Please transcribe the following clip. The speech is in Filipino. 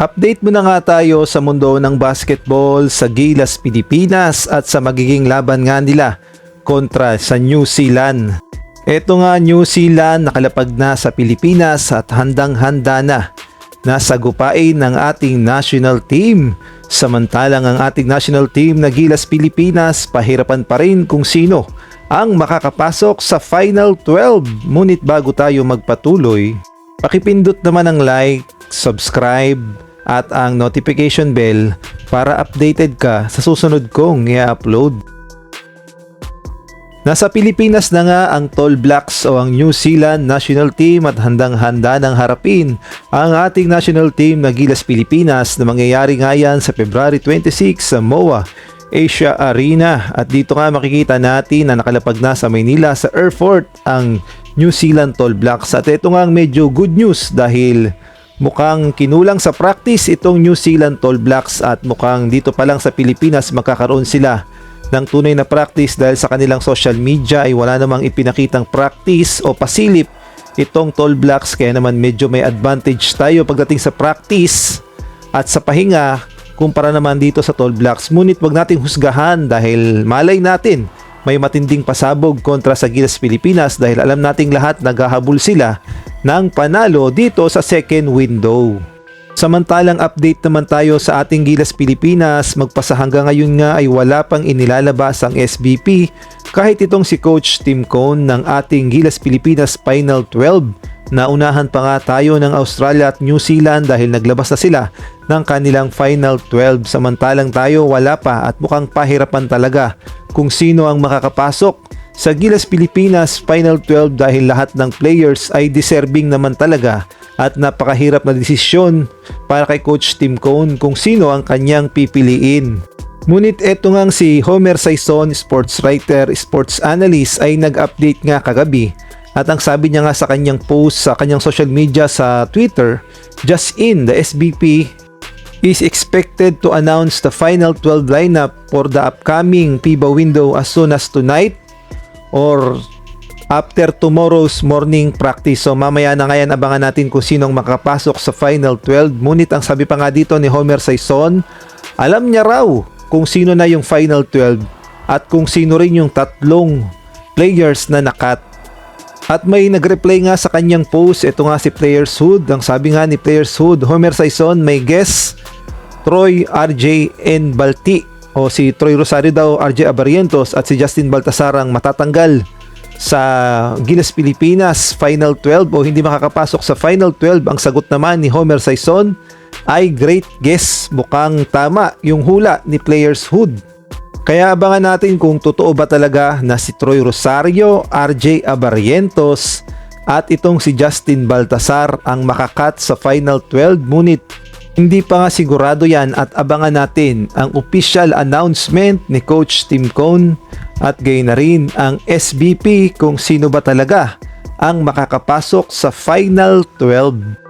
Update muna nga tayo sa mundo ng basketball sa Gilas Pilipinas at sa magiging laban nga nila kontra sa New Zealand. Ito nga, New Zealand nakalapag na sa Pilipinas at handang-handa na nasagupain ng ating national team. Samantalang ang ating national team na Gilas Pilipinas pahirapan pa rin kung sino ang makakapasok sa Final 12. Ngunit bago tayo magpatuloy, pakipindot naman ang like, subscribe at ang notification bell para updated ka sa susunod kong i-upload. Nasa Pilipinas na nga ang Tall Blacks o ang New Zealand national team at handang-handa ng harapin ang ating national team na Gilas Pilipinas na mangyayari nga yan sa February 26 sa MOA Asia Arena. At dito nga makikita natin na nakalapag na sa Maynila sa airport ang New Zealand Tall Blacks. At ito nga ang medyo good news dahil mukhang kinulang sa practice itong New Zealand Tall Blacks at mukhang dito pa lang sa Pilipinas makakaroon sila ng tunay na practice dahil sa kanilang social media ay wala namang ipinakitang practice o pasilip itong Tall Blacks, kaya naman medyo may advantage tayo pagdating sa practice at sa pahinga kumpara naman dito sa Tall Blacks. Ngunit wag nating husgahan dahil malay natin may matinding pasabog kontra sa Gilas Pilipinas dahil alam nating lahat naghahabol sila ng panalo dito sa second window. Samantalang update naman tayo sa ating Gilas Pilipinas, magpasa hanggang ngayon nga ay wala pang inilalabas ang SBP kahit itong si Coach Tim Cone ng ating Gilas Pilipinas Final 12. Naunahan pa nga tayo ng Australia at New Zealand dahil naglabas na sila ng kanilang Final 12. Samantalang tayo wala pa at mukhang pahirapan talaga kung sino ang makakapasok sa Gilas Pilipinas Final 12 dahil lahat ng players ay deserving naman talaga at napakahirap na desisyon para kay Coach Tim Cone kung sino ang kanyang pipiliin. Ngunit eto ngang si Homer Saison, sports writer, sports analyst ay nag-update nga kagabi at ang sabi niya nga sa kanyang post sa kanyang social media sa Twitter, just in, the SBP is expected to announce the final 12 lineup for the upcoming FIBA window as soon as tonight or after tomorrow's morning practice. So mamaya na ngayon abangan natin kung sinong makapasok sa Final 12. Ngunit ang sabi pa nga dito ni Homer Saison, alam niya raw kung sino na yung Final 12 at kung sino rin yung tatlong players na nakat. At may nag-reply nga sa kanyang post, ito nga si Players Hood. Ang sabi nga ni Players Hood, Homer Saison may guess Troy, RJ, and Balti. O si Troy Rosario daw, RJ Abarientos at si Justin Baltasar ang matatanggal sa Gilas Pilipinas Final 12 o hindi makakapasok sa Final 12. Ang sagot naman ni Homer Saison ay great guess. Mukhang tama yung hula ni Players Hood. Kaya abangan natin kung totoo ba talaga na si Troy Rosario, RJ Abarientos at itong si Justin Baltasar ang makakat sa Final 12. Ngunit hindi pa nga sigurado yan at abangan natin ang official announcement ni Coach Tim Cone at gayon na rin ang SBP kung sino ba talaga ang makakapasok sa Final 12.